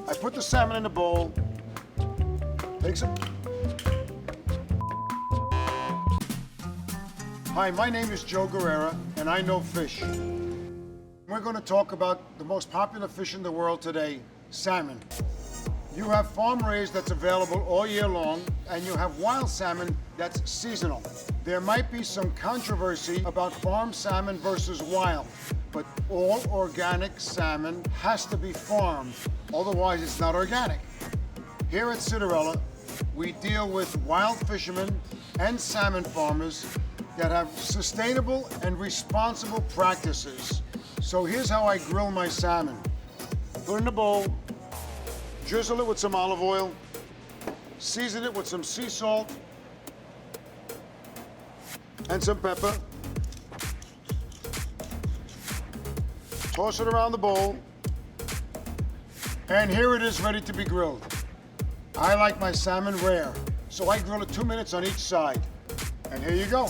I put the salmon in a bowl. Take some. Hi, my name is Joe Guerrera, and I know fish. We're going to talk about the most popular fish in the world today, salmon. You have farm-raised that's available all year long, and you have wild salmon that's seasonal. There might be some controversy about farm salmon versus wild, but all organic salmon has to be farmed, otherwise it's not organic. Here at Citarella, we deal with wild fishermen and salmon farmers that have sustainable and responsible practices. So here's how I grill my salmon. Put it in a bowl, drizzle it with some olive oil, season it with some sea salt and some pepper. Toss it around the bowl, and here it is ready to be grilled. I like my salmon rare, so I grill it 2 minutes on each side. And here you go.